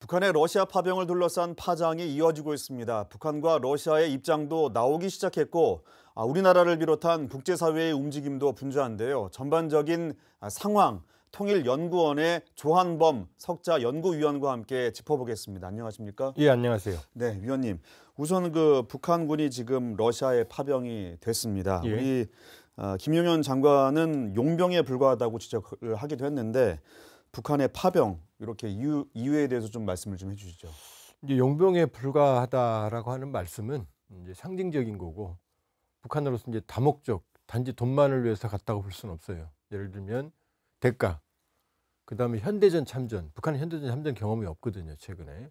북한의 러시아 파병을 둘러싼 파장이 이어지고 있습니다. 북한과 러시아의 입장도 나오기 시작했고 우리나라를 비롯한 국제사회의 움직임도 분주한데요. 전반적인 상황, 통일연구원의 조한범 석자연구위원과 함께 짚어보겠습니다. 안녕하십니까? 예, 안녕하세요. 네, 위원님. 우선 북한군이 지금 러시아에 파병이 됐습니다. 예. 우리 김용현 장관은 용병에 불과하다고 지적을 하기도 했는데 북한의 파병 이렇게 이유에 대해서 좀 말씀을 좀 해주시죠. 이제 용병에 불과하다라고 하는 말씀은 이제 상징적인 거고 북한으로서 이제 다목적 단지 돈만을 위해서 갔다고 볼 수는 없어요. 예를 들면 대가, 그다음에 현대전 참전. 북한은 현대전 참전 경험이 없거든요, 최근에.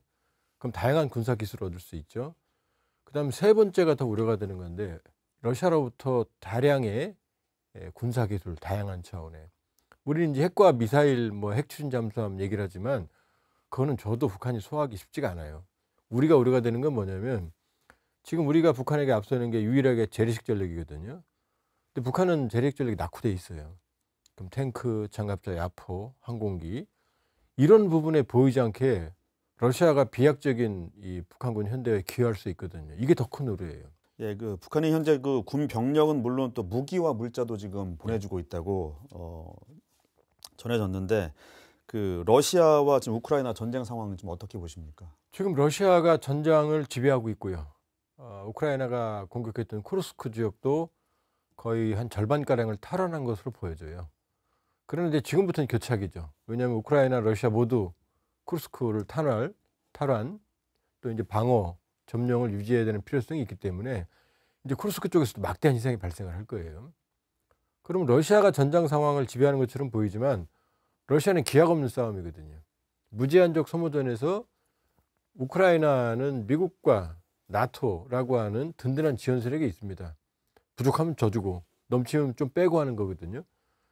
그럼 다양한 군사 기술을 얻을 수 있죠. 그다음 세 번째가 더 우려가 되는 건데 러시아로부터 다량의 군사 기술, 다양한 차원의. 우리는 이제 핵과 미사일, 핵추진 잠수함 얘기를 하지만 그거는 저도 북한이 소화하기 쉽지가 않아요. 우리가 우려가 되는 건 뭐냐면 지금 우리가 북한에게 앞서는 게 유일하게 재래식 전력이거든요. 근데 북한은 재래식 전력이 낙후돼 있어요. 그럼 탱크, 장갑차, 야포, 항공기 이런 부분에 보이지 않게 러시아가 비약적인 이 북한군 현대에 기여할 수 있거든요. 이게 더 큰 우려예요. 예, 북한이 현재 군 병력은 물론 또 무기와 물자도 지금 보내주고 있다고 전해졌는데 러시아와 지금 우크라이나 전쟁 상황은 좀 어떻게 보십니까? 지금 러시아가 전장을 지배하고 있고요. 우크라이나가 공격했던 쿠르스크 지역도 거의 한 절반가량을 탈환한 것으로 보여져요. 그런데 지금부터는 교착이죠. 왜냐하면 우크라이나, 러시아 모두 쿠르스크를 탈환, 또 이제 방어, 점령을 유지해야 되는 필요성이 있기 때문에 이제 쿠르스크 쪽에서도 막대한 희생이 발생을 할 거예요. 그럼 러시아가 전장 상황을 지배하는 것처럼 보이지만 러시아는 기약 없는 싸움이거든요. 무제한적 소모전에서 우크라이나는 미국과 나토라고 하는 든든한 지원 세력이 있습니다. 부족하면 져주고 넘치면 좀 빼고 하는 거거든요.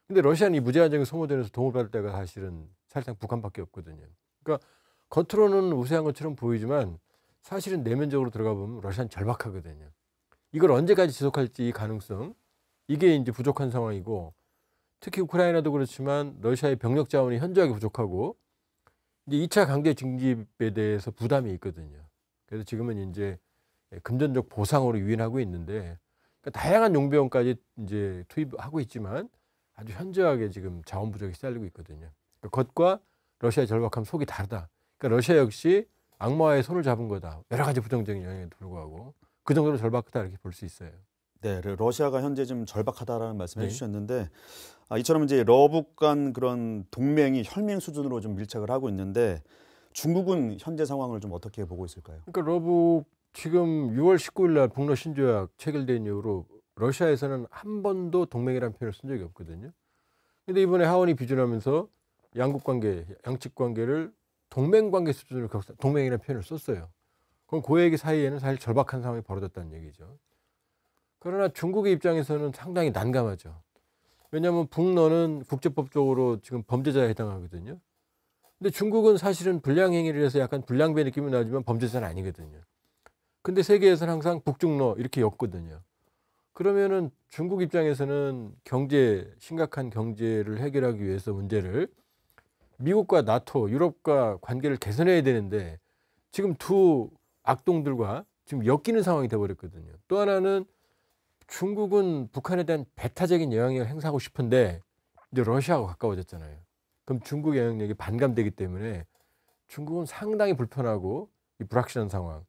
근데 러시아는 이 무제한적인 소모전에서 도움을 받을 때가 사실은 사실상 북한밖에 없거든요. 그러니까 겉으로는 우세한 것처럼 보이지만 사실은 내면적으로 들어가 보면 러시아는 절박하거든요. 이걸 언제까지 지속할지 이 가능성, 이게 이제 부족한 상황이고 특히 우크라이나도 그렇지만 러시아의 병력 자원이 현저하게 부족하고 이제 2차 강제 징집에 대해서 부담이 있거든요. 그래서 지금은 이제 금전적 보상으로 유인하고 있는데 그러니까 다양한 용병까지 이제 투입하고 있지만 아주 현저하게 지금 자원 부족이 시달리고 있거든요. 그러니까 겉과 러시아의 절박함 속이 다르다. 그러니까 러시아 역시 악마의 손을 잡은 거다. 여러 가지 부정적인 영향에도 불구하고 그 정도로 절박하다 이렇게 볼 수 있어요. 네, 러시아가 현재 좀 절박하다라는 말씀을 네. 해주셨는데 이처럼 이제 러북 간 그런 동맹이 혈맹 수준으로 좀 밀착을 하고 있는데 중국은 현재 상황을 좀 어떻게 보고 있을까요? 그러니까 러북 지금 6월 19일 날 북러 신조약 체결된 이후로 러시아에서는 한 번도 동맹이라는 표현을 쓴 적이 없거든요. 근데 이번에 하원이 비준하면서 양국 관계, 양측 관계를 동맹 관계 수준으로 동맹이라는 표현을 썼어요. 그럼 그 얘기 사이에는 사실 절박한 상황이 벌어졌다는 얘기죠. 그러나 중국의 입장에서는 상당히 난감하죠. 왜냐하면 북러는 국제법적으로 지금 범죄자에 해당하거든요. 근데 중국은 사실은 불량행위를 해서 약간 불량배 느낌이 나지만 범죄자는 아니거든요. 근데 세계에서는 항상 북중러 이렇게 엮거든요. 그러면은 중국 입장에서는 심각한 경제를 해결하기 위해서 문제를 미국과 나토, 유럽과 관계를 개선해야 되는데 지금 두 악동들과 지금 엮이는 상황이 돼버렸거든요. 또 하나는 중국은 북한에 대한 배타적인 영향력을 행사하고 싶은데 이제 러시아하고 가까워졌잖아요. 그럼 중국의 영향력이 반감되기 때문에 중국은 상당히 불편하고 이 불확실한 상황.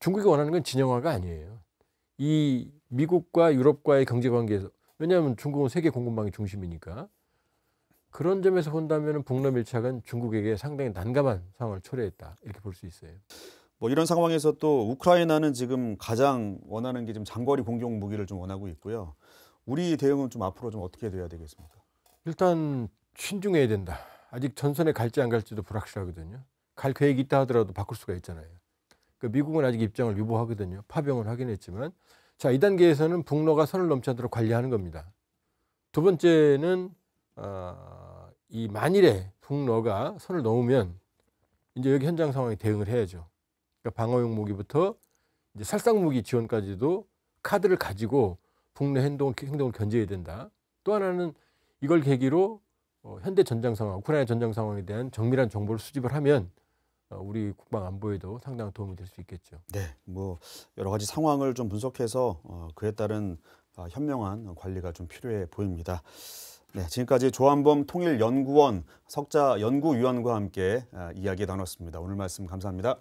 중국이 원하는 건 진영화가 아니에요. 이 미국과 유럽과의 경제관계에서 왜냐하면 중국은 세계 공급망의 중심이니까 그런 점에서 본다면 북러 밀착은 중국에게 상당히 난감한 상황을 초래했다 이렇게 볼 수 있어요. 이런 상황에서 또 우크라이나는 지금 가장 원하는 게 지금 장거리 공격 무기를 좀 원하고 있고요. 우리 대응은 좀 앞으로 좀 어떻게 돼야 되겠습니까? 일단 신중해야 된다. 아직 전선에 갈지 안 갈지도 불확실하거든요. 갈 계획이 있다 하더라도 바꿀 수가 있잖아요. 그러니까 미국은 아직 입장을 유보하거든요. 파병을 하긴 했지만 자, 이 단계에서는 북러가 선을 넘지 않도록 관리하는 겁니다. 두 번째는 이 만일에 북러가 선을 넘으면 이제 여기 현장 상황에 대응을 해야죠. 그러니까 방어용 무기부터 이제 살상 무기 지원까지도 카드를 가지고 북러 행동을 견제해야 된다. 또 하나는 이걸 계기로 현대 전장 상황, 우크라이나 전장 상황에 대한 정밀한 정보를 수집을 하면 우리 국방 안보에도 상당한 도움이 될 수 있겠죠. 네, 뭐 여러 가지 상황을 좀 분석해서 그에 따른 현명한 관리가 좀 필요해 보입니다. 네, 지금까지 조한범 통일연구원 석자 연구위원과 함께 이야기 나눴습니다. 오늘 말씀 감사합니다.